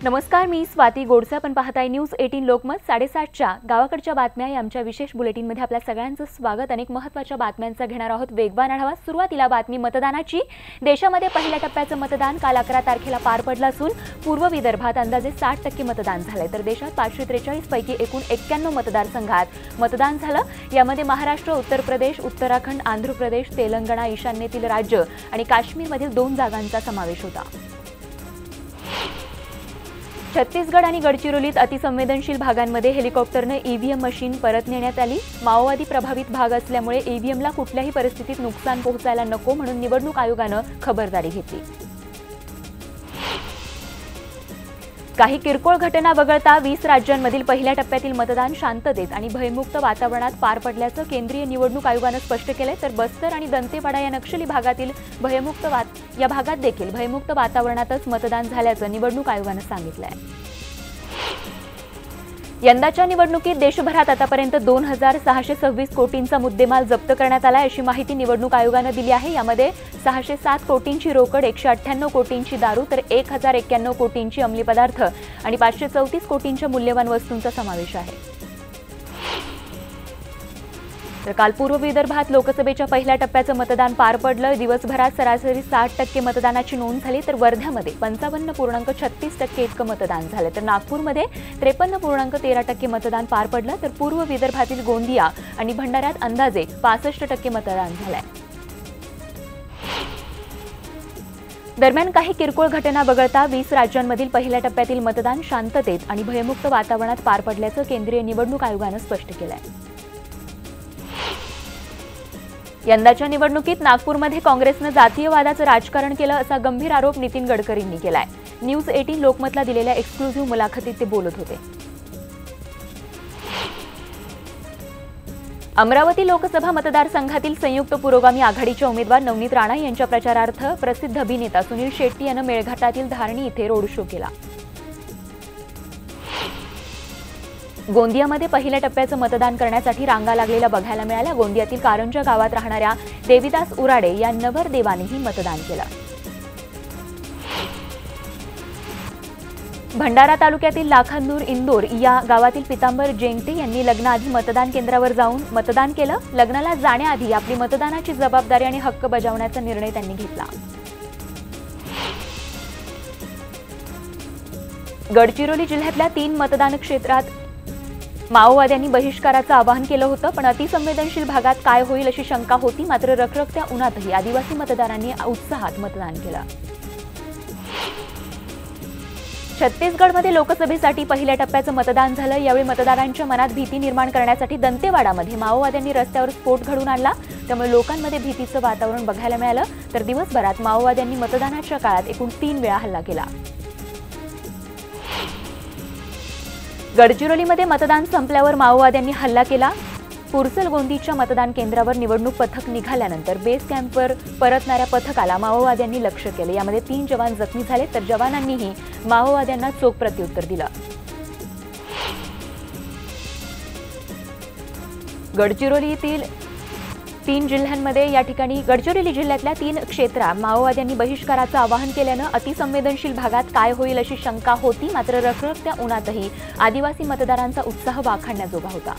नमस्कार, मी स्वाती गोडसे. आपण पाहताय न्यूज 18 लोकमत. 7:30च्या गावाकडच्या बातम्या या आमच्या विशेष बुलेटिनमध्ये आपल्या सगळ्यांचं स्वागत. अनेक महत्त्वाच्या बातम्यांचा घेणार आहोत वेगवान आढावा. सुरुवातीला बातमी मतदानाची. देशामध्ये पहिल्या टप्प्याचं मतदान काल 11 तारखेला पार पडलं असून पूर्व विदर्भात अंदाजे 60% मतदान झालंय, तर देशात 543 पैकी एकूण 91 मतदारसंघात मतदान झालं. यामध्ये महाराष्ट्र, उत्तर प्रदेश, उत्तराखंड, आंध्र प्रदेश, तेलंगणा, ईशान्येतील राज्य आणि काश्मीरमधील 2 जागांचा समावेश होता. छत्तीसगड आणि गडचिरोलीत अतिसंवेदनशील भागांमध्ये हेलिकॉप्टरने ईव्हीएम मशीन परत नेण्यात आली. माओवादी प्रभावित भाग असल्यामुळे ईव्हीएमला कुठल्याही परिस्थितीत नुकसान पोहोचायला नको म्हणून निवडणूक आयोगानं खबरदारी घेतली. काही किरकोळ घटना वगळता 20 राज्यांमधील पहिल्या टप्प्यातील मतदान शांततेत आणि भयमुक्त वातावरणात पार पडल्याचं केंद्रीय निवडणूक आयोगानं स्पष्ट केलंय. तर बस्तर आणि दंतेवाडा या नक्षली भागातील या भागात देखील भयमुक्त वातावरणातच मतदान झाल्याचं निवडणूक आयोगानं सांगितलंय. यंदाच्या निवडणुकीत देशभरात आतापर्यंत 2626 कोटींचा मुद्देमाल जप्त करण्यात आला, अशी माहिती निवडणूक आयोगानं दिली आहे. यामध्ये 607 कोटींची रोकड, 198 कोटींची दारू, तर 1091 कोटींची अंमली पदार्थ आणि 534 कोटींच्या मूल्यवान वस्तूंचा समावेश आहे. तर काल पूर्व विदर्भात लोकसभेच्या पहिल्या टप्प्याचं मतदान पार पडलं. दिवसभरात सरासरी 60% मतदानाची नोंद झाली, तर वर्ध्यामध्ये 55.36% इतकं मतदान झालं. तर नागपूरमध्ये 53.13% मतदान पार पडलं. तर पूर्व विदर्भातील गोंदिया आणि भंडाऱ्यात अंदाजे 65% मतदान झालंय. दरम्यान काही किरकोळ घटना वगळता 20 राज्यांमधील पहिल्या टप्प्यातील मतदान शांततेत आणि भयमुक्त वातावरणात पार पडल्याचं केंद्रीय निवडणूक आयोगानं स्पष्ट केलंय. यंदाच्या निवडणुकीत नागपूरमध्ये काँग्रेसनं जातीयवादाचं राजकारण केलं, असा गंभीर आरोप नितीन गडकरींनी केलाय. न्यूज 18 लोकमतला दिलेल्या एक्सक्लुझिव्ह मुलाखतीत ते बोलत होते. अमरावती लोकसभा मतदारसंघातील संयुक्त पुरोगामी आघाडीच्या उमेदवार नवनीत राणा यांच्या प्रचारार्थ प्रसिद्ध अभिनेता सुनील शेट्टी यानं मेळघाटातील धारणी इथे रोड शो केला. गोंदियामध्ये पहिल्या टप्प्याचं मतदान करण्यासाठी रांगा लागलेल्या बघायला मिळाल्या. गोंदियातील कारंजा गावात राहणाऱ्या देविदास उराडे या नवरदेवानेही मतदान केलं. भंडारा तालुक्यातील लाखांदूर इंदोर या गावातील पितांबर जेंगटे यांनी लग्नाआधी मतदान केंद्रावर जाऊन मतदान केलं. लग्नाला जाण्याआधी आपली मतदानाची जबाबदारी आणि हक्क बजावण्याचा निर्णय त्यांनी घेतला. गडचिरोली जिल्ह्यातल्या 3 मतदान क्षेत्रात माओवाद्यांनी बहिष्काराचं आवाहन केलं होतं, पण अतिसंवेदनशील भागात काय होईल अशी शंका होती. मात्र रखरखत्या उन्हातही आदिवासी मतदारांनी उत्साहात मतदान केलं. छत्तीसगडमध्ये लोकसभेसाठी पहिल्या टप्प्याचं मतदान झालं. यावेळी मतदारांच्या मनात भीती निर्माण करण्यासाठी दंतेवाडामध्ये माओवाद्यांनी रस्त्यावर स्फोट घडवून आणला, त्यामुळे लोकांमध्ये भीतीचं वातावरण बघायला मिळालं. तर दिवसभरात माओवाद्यांनी मतदानाच्या काळात एकूण 3 वेळा हल्ला केला. गडचिरोलीमध्ये मतदान संपल्यावर माओवाद्यांनी हल्ला केला. पुरसलगोंदीच्या मतदान केंद्रावर निवडणूक पथक निघाल्यानंतर बेस कॅम्पवर परतणाऱ्या पथकाला माओवाद्यांनी लक्ष्य केलं. यामध्ये 3 जवान जखमी झाले, तर जवानांनीही माओवाद्यांना चोख प्रत्युत्तर दिलं. गडचिरोलीतील 3 जिल्ह्यांमध्ये या ठिकाणी गडचिरोली जिल्ह्यातल्या 3 क्षेत्रात माओवाद्यांनी बहिष्काराचं आवाहन केल्यानं अतिसंवेदनशील भागात काय होईल अशी शंका होती. मात्र रखरखत्या उन्हातही आदिवासी मतदारांचा उत्साह वाखाणण्याजोगा होता.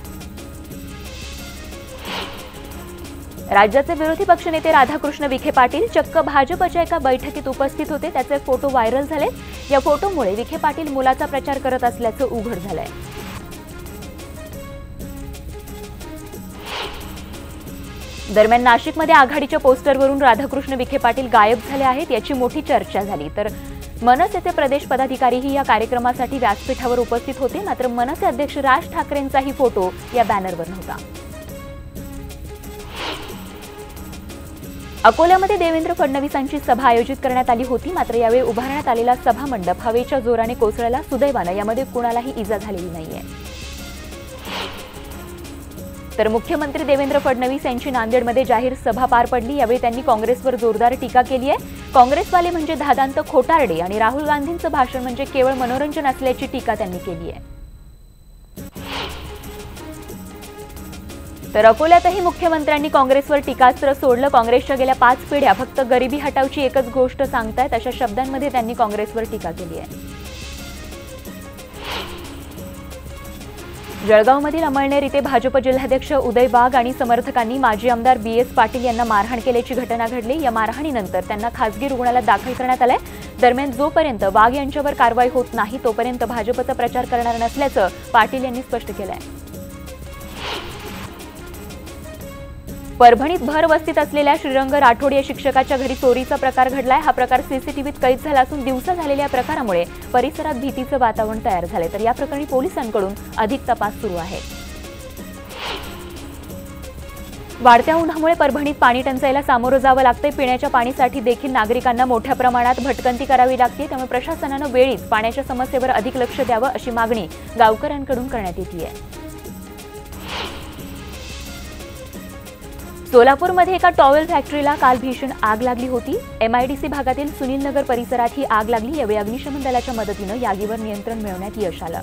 राज्याचे विरोधी पक्षनेते राधाकृष्ण विखे पाटील चक्क भाजपच्या एका बैठकीत उपस्थित होते. त्याचे फोटो व्हायरल झाले. या फोटोमुळे विखे पाटील मुलाचा प्रचार करत असल्याचं उघड झालंय. दरम्यान नाशिकमध्ये आघाडीच्या पोस्टरवरून राधाकृष्ण विखे पाटील गायब झाले आहेत, याची मोठी चर्चा झाली. तर मनसेचे प्रदेश पदाधिकारीही या कार्यक्रमासाठी व्यासपीठावर उपस्थित होते. मात्र मनसे अध्यक्ष राज ठाकरेंचाही फोटो या बॅनरवर नव्हता. अकोल्यामध्ये देवेंद्र फडणवीसांची सभा आयोजित करण्यात आली होती. मात्र यावेळी उभारण्यात आलेला सभा मंडप हवेच्या जोराने कोसळला. सुदैवानं यामध्ये कुणालाही इजा झालेली नाहीये. तर मुख्यमंत्री देवेंद्र फडणवीस यांची नांदेडमध्ये जाहीर सभा पार पडली. यावेळी त्यांनी काँग्रेसवर जोरदार टीका केली आहे. काँग्रेसवाले म्हणजे धादांत खोटारडे आणि राहुल गांधींचं भाषण म्हणजे केवळ मनोरंजन असल्याची टीका त्यांनी केली आहे. तर अकोल्यातही मुख्यमंत्र्यांनी काँग्रेसवर टीकास्त्र सोडलं. काँग्रेसच्या गेल्या 5 पिढ्या फक्त गरिबी हटावची एकच गोष्ट सांगतायत, अशा शब्दांमध्ये त्यांनी काँग्रेसवर टीका केली आहे. जळगावमधील अमळनेर इथे भाजप जिल्हाध्यक्ष उदय वाघ आणि समर्थकांनी माजी आमदार BS पाटील यांना मारहाण केल्याची घटना घडली। या मारहाणीनंतर त्यांना खासगी रुग्णालयात दाखल करण्यात आले। दरम्यान जोपर्यंत वाघ यांच्यावर कारवाई होत नाही तोपर्यंत भाजपचा प्रचार करणार नसल्याचं पाटील यांनी स्पष्ट केलंय। परभणीत भर वस्तीत असलेल्या श्रीरंग राठोड या शिक्षकाच्या घरी चोरीचा प्रकार घडलाय। हा प्रकार सीसीटीव्हीत कैद झाला असून दिवसा झालेल्या प्रकारामुळे परिसरात भीतीचं वातावरण तयार झाले। तर या प्रकरणी पोलिसांकडून अधिक तपास सुरू आहे। वाढत्या उन्हामुळे परभणीत पाणी टंचाईला सामोरं जावं लागतंय। पिण्याच्या पाणीसाठी देखील नागरिकांना मोठ्या प्रमाणात भटकंती करावी लागते। त्यामुळे प्रशासनानं वेळीच पाण्याच्या समस्येवर अधिक लक्ष द्यावं अशी मागणी गावकऱ्यांकडून करण्यात येते आहे। सोलापूरमध्ये एका टॉवेल फॅक्टरीला काल भीषण आग लागली होती। MIDC भागातील सुनील नगर परिसरात ही आग लागली। यावेळी अग्निशमन दलाच्या मदतीनं या आगीवर नियंत्रण मिळवण्यात यश आलं।